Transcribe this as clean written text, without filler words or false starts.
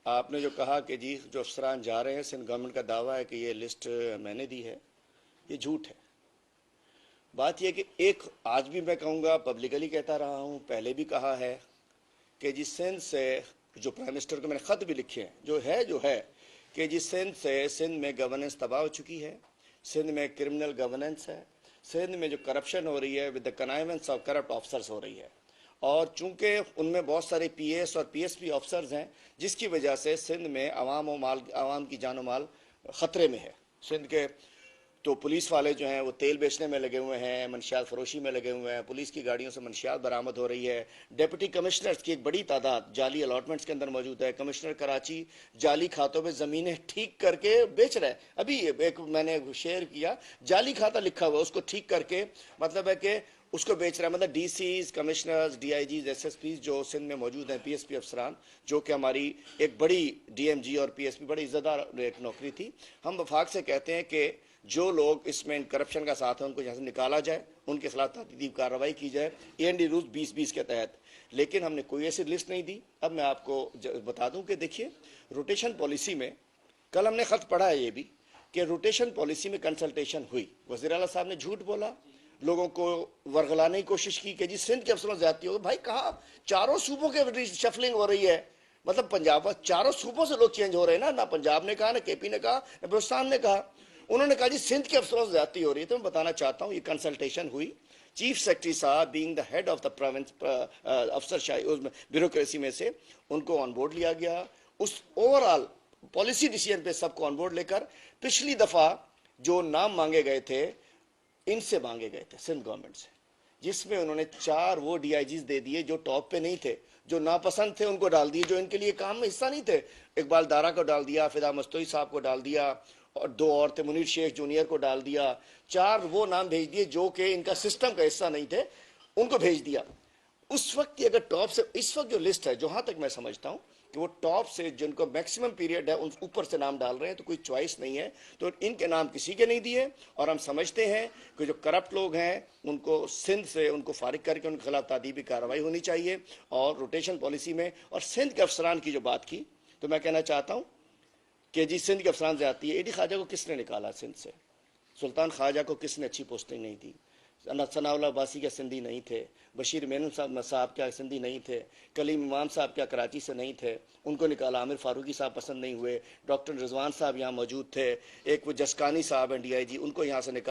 آپ نے جو کہا کہ جی جو افسران جا رہے ہیں، سندھ گورنمنٹ کا دعویٰ ہے کہ یہ لسٹ میں نے دی ہے، یہ جھوٹ ہے۔ بات یہ کہ ایک آج بھی میں کہوں گا، پبلکلی کہتا رہا ہوں، پہلے بھی کہا ہے کہ جی سندھ سے جو پرائم منسٹر کو میں نے خط بھی لکھے ہیں، جو ہے کہ جی سندھ میں گورننس تباہ ہو چکی ہے، سندھ میں کرمنل گورننس ہے، سندھ میں جو کرپشن ہو رہی ہے with the connivance of corrupt officers ہو رہی ہے، اور چونکہ ان میں بہت سارے پی ایس اور پی ایس پی آفسرز ہیں، جس کی وجہ سے سندھ میں عوام کی جان و مال خطرے میں ہے۔ سندھ کے تو پولیس والے جو ہیں وہ تیل بیچنے میں لگے ہوئے ہیں، منشیات فروشی میں لگے ہوئے ہیں، پولیس کی گاڑیوں سے منشیات برآمد ہو رہی ہے، ڈیپٹی کمشنرز کی ایک بڑی تعداد جعلی الاٹمنٹس کے اندر موجود ہے، کمشنر کراچی جعلی کھاتوں پہ زمینیں ٹھیک کر کے بیچ رہے ہیں۔ ابھی ایک میں نے شیئر کیا، جعلی کھاتا لکھا ہوا، اس کو ٹھیک کر کے مطلب ہے کہ اس کو بیچ رہا ہے، مطلب D Cs, commissioners, D I Gs, S S Ps جو سندھ میں موجود ہیں، پی ایس پی افسران، جو کہ ہماری ایک بڑی ڈی ایم جی اور پی ایس پی بڑی عزت دار ایک نوکری تھی۔ ہم وفاق سے کہتے ہیں کہ جو لوگ اس میں کرپشن کا ساتھ ہیں ان کو یہاں سے نکالا جائے، ان کے خلاف تحقیقی کارروائی کی جائے اے این ڈی رولز 2020 کے تحت، لیکن ہم نے کوئی ایسی لسٹ نہیں دی۔ اب میں آپ کو بتا دوں کہ دیکھیے روٹیشن پالیسی میں کل ہم نے خط پڑھا ہے یہ بھی کہ روٹیشن پالیسی میں کنسلٹیشن ہوئی، وزیر اعلیٰ صاحب نے جھوٹ بولا، لوگوں کو ورغلانے کی کوشش کی کہ جی سندھ کے افسروں زیادتی ہوگی۔ بھائی کہا چاروں صوبوں کے شفلنگ ہو رہی ہے، مطلب پنجاب چاروں صوبوں سے لوگ چینج ہو رہے ہیں نا، نہ پنجاب نے کہا، نہ کے پی نے کہا، نہ بلوچستان نے کہا، انہوں نے کہا جی سندھ کے افسروں سے زیادتی ہو رہی ہے۔ تو میں بتانا چاہتا ہوں یہ کنسلٹیشن ہوئی، چیف سیکرٹری صاحب being the head of the province افسر شاہی بیوروکریسی میں سے ان کو آن بورڈ لیا گیا، اس اوور آل پالیسی ڈیسیجن پہ سب کو آن بورڈ لے کر پچھلی دفعہ جو نام مانگے گئے تھے ان سے مانگے گئے تھے سندھ گورنمنٹ سے، جس میں انہوں نے 4 وہ ڈی آئی جیز دے دیے جو ٹاپ پہ نہیں تھے، جو ناپسند تھے ان کو ڈال دیے، جو ان کے لیے کام میں حصہ نہیں تھے۔ اقبال دارا کو ڈال دیا، فدا مستوی صاحب کو ڈال دیا، اور 2 اور تھے، منیر شیخ جونیئر کو ڈال دیا۔ 4 وہ نام بھیج دیے جو کہ ان کا سسٹم کا حصہ نہیں تھے، ان کو بھیج دیا۔ اس وقت اگر ٹاپ سے اس وقت جو لسٹ ہے، جہاں تک میں سمجھتا ہوں کہ وہ ٹاپ سے جن کو میکسیمم پیریڈ ہے ان اوپر سے نام ڈال رہے ہیں، تو کوئی چوائس نہیں ہے، تو ان کے نام کسی کے نہیں دیے، اور ہم سمجھتے ہیں کہ جو کرپٹ لوگ ہیں ان کو سندھ سے ان کو فارغ کر کے ان کے خلاف تادیبی کارروائی ہونی چاہیے، اور روٹیشن پالیسی میں اور سندھ کے افسران کی جو بات کی، تو میں کہنا چاہتا ہوں کہ جی سندھ کے افسران زیادتی ہے۔ اے ڈی خواجہ کو کس نے نکالا سندھ سے؟ سلطان خواجہ کو کس نے اچھی پوسٹنگ نہیں دی؟ ثناء اللہ عباسی کے سندھی نہیں تھے، بشیر مینن صاحب کیا سندھی نہیں تھے، کلیم امام صاحب کیا کراچی سے نہیں تھے، ان کو نکالا۔ عامر فاروقی صاحب پسند نہیں ہوئے، ڈاکٹر رضوان صاحب یہاں موجود تھے، ایک وہ جسکانی صاحب ہیں ڈی آئی جی، ان کو یہاں سے نکالا۔